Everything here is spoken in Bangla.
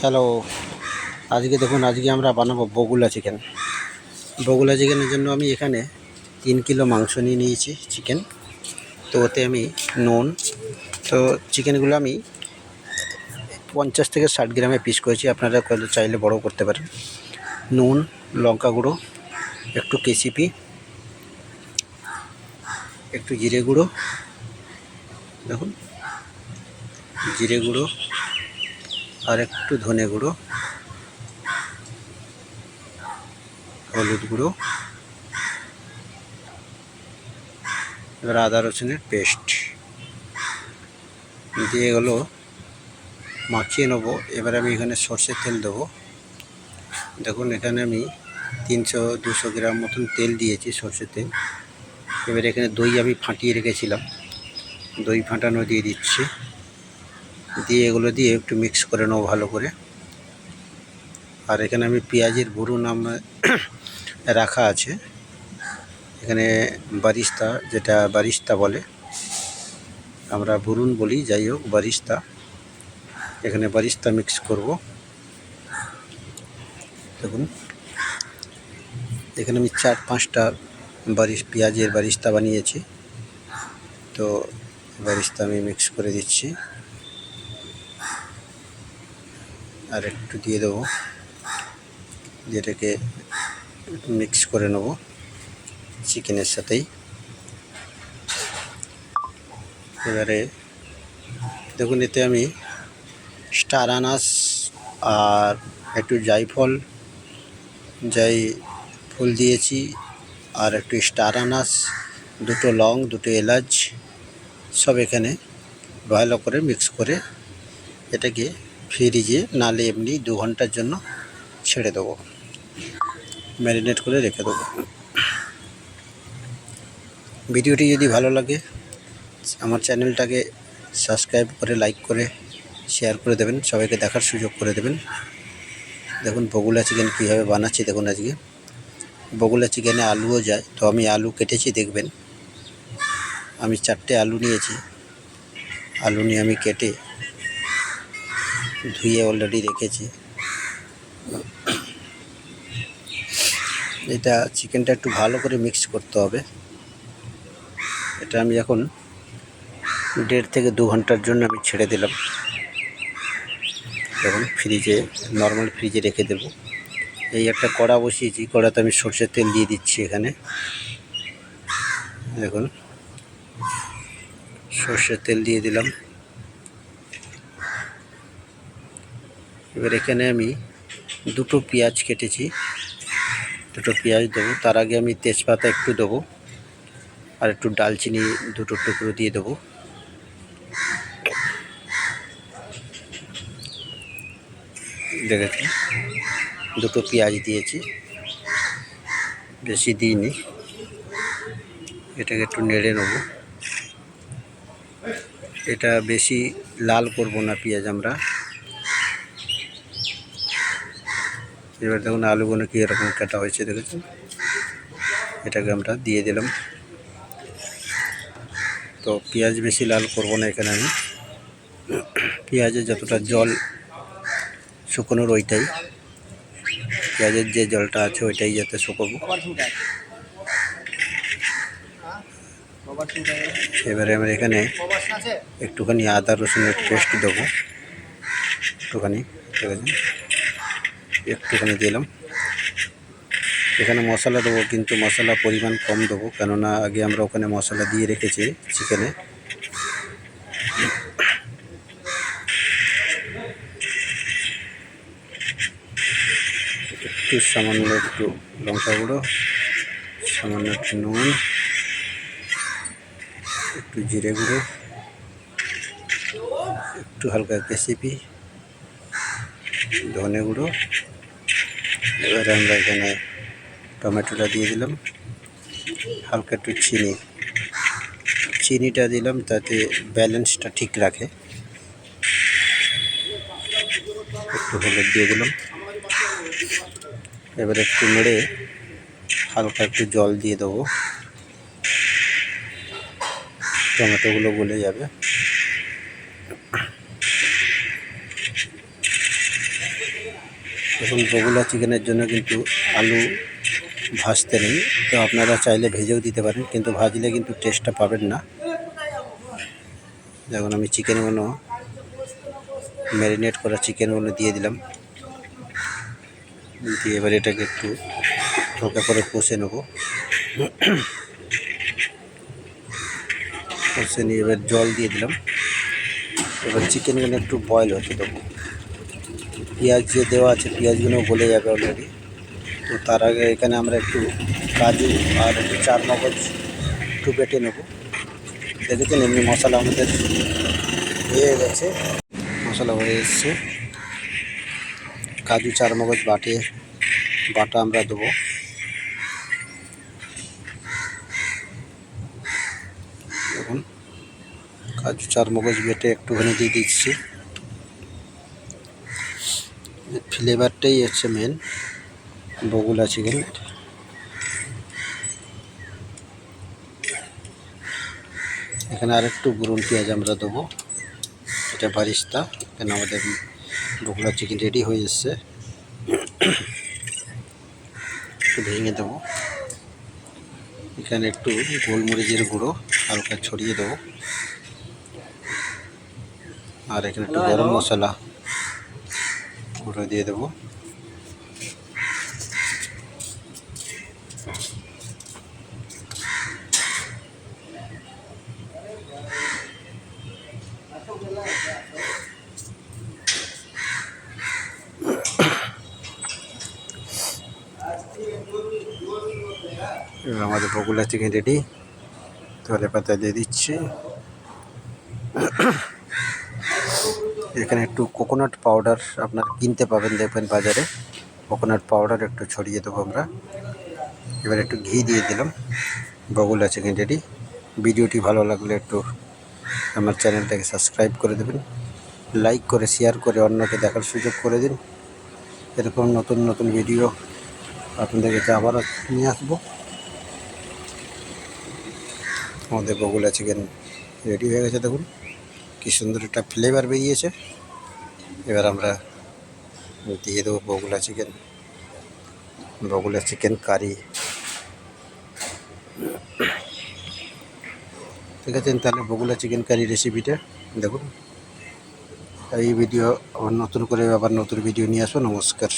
হ্যালো, আজকে দেখুন আমরা বানাবো বগুলা চিকেন। বগুলা চিকেনের জন্য আমি এখানে 3 কিলো মাংস নিয়ে নিয়েছি চিকেন। তো ওতে আমি নুন, তো চিকেনগুলো আমি 50 থেকে 60 গ্রামে পিস করেছি, আপনারা চাইলে বড় করতে পারেন। নুন, লঙ্কা গুঁড়ো, একটু কেসিপি, একটু জিরে গুঁড়ো, দেখুন জিরে গুঁড়ো, আর একটু ধনে গুঁড়ো, হলুদ গুঁড়ো, এবার আদা রসুনের পেস্ট দিয়ে এগুলো মাখিয়ে নেবো। এবার আমি এখানে সর্ষের তেল দেবো। দেখুন এখানে আমি 300-200 গ্রাম মতন তেল দিয়েছি, সর্ষের তেল। এবার এখানে দই আমি ফাটিয়ে রেখেছিলাম, দই ফাটানো দিয়ে দিচ্ছি। দিয়ে এগুলো দিয়ে একটু মিক্স করে নেবো ভালো করে। আর এখানে আমি পেঁয়াজের ভুরুন রাখা আছে, এখানে বারিস্তা, যেটা বারিস্তা বলে, আমরা ভুরুন বলি, যাই হোক বারিস্তা। এখানে বারিস্তা মিক্স করব। দেখুন এখানে আমি 4-5টা পেঁয়াজের বারিস্তা বানিয়েছি। তো বারিস্তা আমি মিক্স করে দিচ্ছি, আর একটু দিয়ে দেবো, যেটাকে মিক্স করে নেব চিকেনের সাথেই। এবারে দেখুন এতে আমি স্টার আনাস আর একটু জায়ফল দিয়েছি, আর একটু স্টার আনাস, 2টো লং, 2টো এলাচ, সব এখানে ভালো করে মিক্স করে এটাকে ফ্রিজে, নালে এমনি 2 ঘন্টার জন্য ছেড়ে দেবো, ম্যারিনেট করে রেখে দেবো। ভিডিওটি যদি ভালো লাগে আমার চ্যানেলটাকে সাবস্ক্রাইব করে, লাইক করে, শেয়ার করে দেবেন, সবাইকে দেখার সুযোগ করে দেবেন। দেখুন বগুলা চিকেন কীভাবে বানাচ্ছি। দেখুন আজকে বগুলা চিকেনে আলুও যায়, তো আমি আলু কেটেছি। দেখবেন আমি 4টে আলু নিয়েছি। আলু নিয়ে আমি কেটে ধুয়ে অলরেডি রেখেছি। এটা চিকেনটা একটু ভালো করে মিক্স করতে হবে। এটা আমি এখন 1.5 থেকে 2 ঘন্টার জন্য আমি ছেড়ে দিলাম। এখন ফ্রিজে, নর্মাল ফ্রিজে রেখে দেব। এই একটা কড়া বসিয়েছি, কড়াতে আমি সরষের তেল দিয়ে দিচ্ছি। এখানে দেখুন সরষের তেল দিয়ে দিলাম। এবার এখানে আমি 2টো পেঁয়াজ কেটেছি, 2টো পেঁয়াজ দেবো। তার আগে আমি তেজপাতা একটু দেবো, আর একটু ডালচিনি 2টো টুকরো দিয়ে দেবো। দেখেছি 2টো পেঁয়াজ দিয়েছি, বেশি দিইনি। এটাকে একটু নেড়ে নেব। এটা বেশি লাল করব না পেঁয়াজ আমরা। এবার দেখুন আলুগুলো কি এরকম কাটা হয়েছে, দেখেছেন। এটাকে আমরা দিয়ে দিলাম। তো পেঁয়াজ বেশি লাল করব না এখানে আমি। পেঁয়াজের যতটা জল শুকোনোর, ওইটাই পেঁয়াজের যে জলটা আছে ওইটাই যাতে শুকোবো। এবারে আমরা এখানে একটুখানি আদা রসুনের পেস্ট দেবো, একটুখানি, ঠিক আছে, একটুখানি দিলাম। এখানে মশলা দেবো, কিন্তু মশলা পরিমাণ কম দেবো, কেননা আগে আমরা ওখানে মশলা দিয়ে রেখেছি চিকেনে। একটু সামান্য একটু লঙ্কা গুঁড়ো, সামান্য একটু নুন, একটু জিরে গুঁড়ো, একটু হালকা কেসিপি, ধনে গুঁড়ো। এবারে আমরা এখানে টমেটোটা দিয়ে দিলাম, হালকা একটু চিনিটা দিলাম, তাতে ব্যালেন্সটা ঠিক রাখে। একটু হলুদ দিয়ে দিলাম। এবারে একটু নেড়ে হালকা একটু জল দিয়ে দেবো, টমেটোগুলো গলে যাবে। এখন বগুলা চিকেনের জন্য কিন্তু আলু ভাজতে নেই, তো আপনারা চাইলে ভেজেও দিতে পারেন, কিন্তু ভাজলে কিন্তু টেস্টটা পাবেন না। যেমন আমি চিকেনগুলো ম্যারিনেট করা চিকেনগুলো দিয়ে দিলাম, দিয়ে এবার এটাকে একটু হালকা করে কষে নেব। কষে নিয়ে এবার জল দিয়ে দিলাম। এবার চিকেনগুলো একটু বয়েল হতে দেবো। পেঁয়াজ যে দেওয়া আছে পেঁয়াজগুলো গলে যাবে অলরেডি, তো তার আগে এখানে আমরা একটু কাজু আর একটু চারমগজ একটু বেটে নেব। দেখেছেন এমনি মশলা আমাদের হয়ে গেছে, মশলা হয়ে এসছে। কাজু চারমগজ বাটা আমরা দেবো। দেখুন কাজু চারমগজ বেটে একটুখানি দিয়ে দিচ্ছি। ফ্লেভারটাই হচ্ছে মেন বগুলা চিকেনের। এখানে আরেকটু ব্রাউন পেঁয়াজ আমরা দেবো, এটা বারিস্তা। এখানে আমাদের বগুলা চিকেন রেডি হয়ে এসছে। একটু ভেঙে দেবো। এখানে একটু গোলমরিচের গুঁড়ো হালকা ছড়িয়ে দেবো, আর এখানে একটু গরম মশলা গুঁড়ো দিয়ে দেবো। এবার আমাদের বগুলা চিকেন রেডি, ধনে পাতা দিয়ে দিচ্ছি। এখানে একটু কোকোনাট পাউডার আপনার কিনতে পাবেন, দেখবেন বাজারে, কোকোনাট পাউডার একটু ছড়িয়ে দেবো আমরা। এবার একটু ঘি দিয়ে দিলাম। Bagula chicken ready. ভিডিওটি ভালো লাগলে একটু আমার চ্যানেলটাকে সাবস্ক্রাইব করে দেবেন, লাইক করে শেয়ার করে অন্যকে দেখার সুযোগ করে দিন। এরকম নতুন নতুন ভিডিও আপনাদের কাছে আবার নিয়ে আসবো। আমাদের বগুলা চিকেন রেডি হয়ে গেছে, দেখুন কি সুন্দর একটা ফ্লেভার বেরিয়েছে। এবার আমরা দিয়ে দেবো বগুলা চিকেন কারি। ঠিক আছে, তাহলে বগুলা চিকেন কারি রেসিপিটা দেখুন। এই ভিডিও আবার নতুন ভিডিও নিয়ে আসবো। নমস্কার।